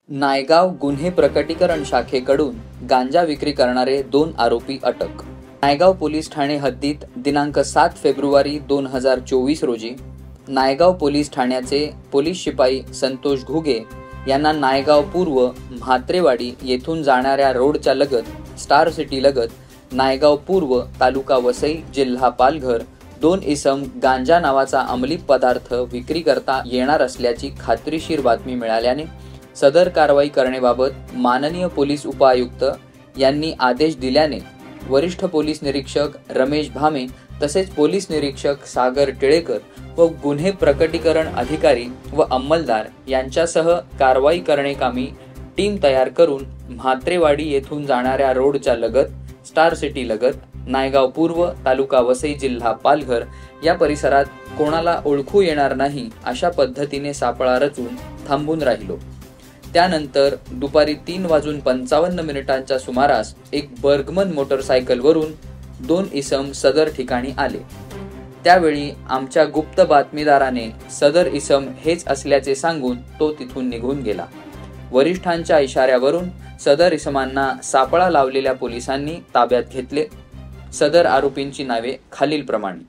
नायगाव गुन्हे प्रकटीकरण शाखेकडून गांजा विक्री करणारे 2 आरोपी अटक। नायगाव पोलीस ठाणे हद्दीत दिनांक 7 फेब्रुवारी 2024 रोजी नायगाव पोलीस ठाण्याचे पोलीस शिपाई संतोष घुगे यांना नायगाव पूर्व म्हात्रेवाडी येथून जाणाऱ्या रोडच्या लगत स्टार सिटी लगत नायगाव पूर्व तालुका वसई जिल्हा पालघर 2 इसम गांजा नावाचा अंमली पदार्थ विक्री करता येणार असल्याची खात्रीशीर बातमी मिळाल्याने सदर कारवाई करण्याबाबत माननीय पोलीस उपायुक्त यांनी आदेश दिल्याने वरिष्ठ पोलीस निरीक्षक रमेश भामे तसेच पोलीस निरीक्षक सागर टिळेकर व गुन्हे प्रकटीकरण अधिकारी व अंमलदार यांच्यासह कारवाई करण्याकामी टीम तयार करून म्हात्रेवाडी येथून जाणाऱ्या रोडच्या लगत स्टार सिटी लगत नायगाव पूर्व तालुका वसई जिल्हा पालघर या परिसरात कोणाला ओळखू येणार नाही अशा पद्धतीने सापळा रचून थांबून राहिलो। त्यानंतर दुपारी 3:55 सुमारास एक बर्गमन मोटरसायकल वरून 2 इसम सदर ठिकाणी आले। त्यावेळी आमच्या गुप्त बातमीदाराने सदर इसम हेच असल्याचे सांगून तो तिथून निघून गेला। वरिष्ठांच्या इशाऱ्यावरून सदर इसमांना सापळा लावलेल्या पोलिसांनी ताब्यात घेतले। सदर आरोपींची नावे खालीलप्रमाणे।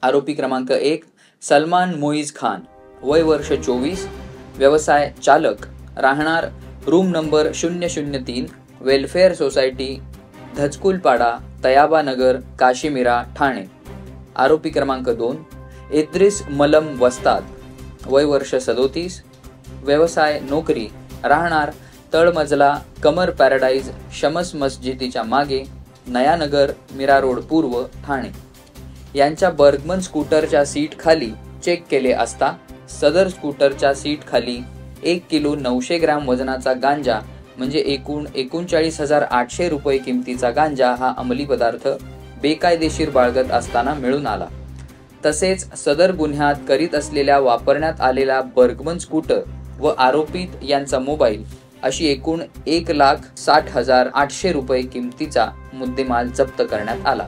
आरोपी क्रमांक 1 सलमान मोईज खान, वय वर्ष 24, व्यवसाय चालक, राहणार रूम नंबर 003 वेलफेअर सोसायटी धचकुलपाडा तयाबा नगर काशीमिरा ठाणे। आरोपी क्रमांक 2 इद्रिस मलम वस्ताद, वय वर्ष 37, व्यवसाय नोकरी, राहणार तळमजला कमर पॅराडाईज शमस मस्जिदीच्या मागे नयानगर मीरा रोड पूर्व ठाणे। यांच्या बर्गमन स्कूटरच्या सीट खाली चेक केले असता सदर स्कूटरच्या सीट खाली 1 किलो 900 ग्रॅम वजनाचा गांजा म्हणजे एकूण 39,800 रुपये किमतीचा गांजा हा अंमली पदार्थ बेकायदेशीर बाळगत असताना मिळून आला। तसेच सदर गुन्ह्यात करीत असलेल्या वापरण्यात आलेला बर्गमन स्कूटर व आरोपित यांचा मोबाईल अशी एकूण 1,60,800 रुपये किमतीचा मुद्देमाल जप्त करण्यात आला।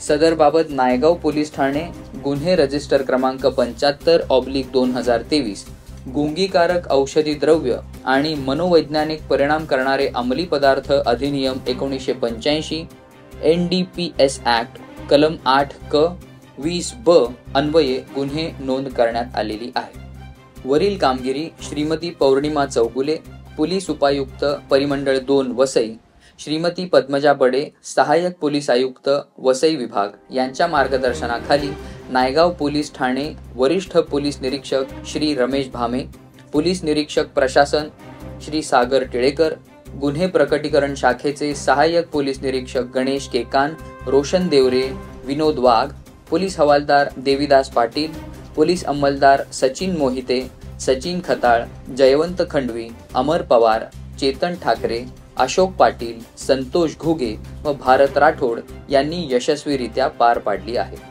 सदर बाबत नायगाव पोलीस ठाणे गुन्हे रजिस्टर क्रमांक 75/2023 गुंगीकारक औषधी द्रव्य आणि मनोवैज्ञानिक परिणाम करणारे अंमली पदार्थ अधिनियम 1985 NDPS ऍक्ट कलम 8 क 20 ब अन्वये गुन्हे नोंद करण्यात आलेली आहे। वरील कामगिरी श्रीमती पौर्णिमा चौगुले, पोलीस उपायुक्त परिमंडळ 2 वसई, श्रीमती पद्मजा बडे, सहाय्यक पोलीस आयुक्त वसई विभाग यांच्या मार्गदर्शनाखाली नायगाव पोलीस ठाणे वरिष्ठ पोलीस निरीक्षक श्री रमेश भामे, पोलीस निरीक्षक प्रशासन श्री सागर टिळेकर, गुन्हे प्रकटीकरण शाखेचे सहाय्यक पोलीस निरीक्षक गणेश केकान, रोशन देवरे, विनोद वाघ, पोलीस हवालदार देवीदास पाटील, पोलीस अंमलदार सचिन मोहिते, सचिन खताळ, जयवंत खंडवी, अमर पवार, चेतन ठाकरे, अशोक पाटील, संतोष घुगे व भारत राठोड यांनी यशस्वीरित्या पार पाडली आहे।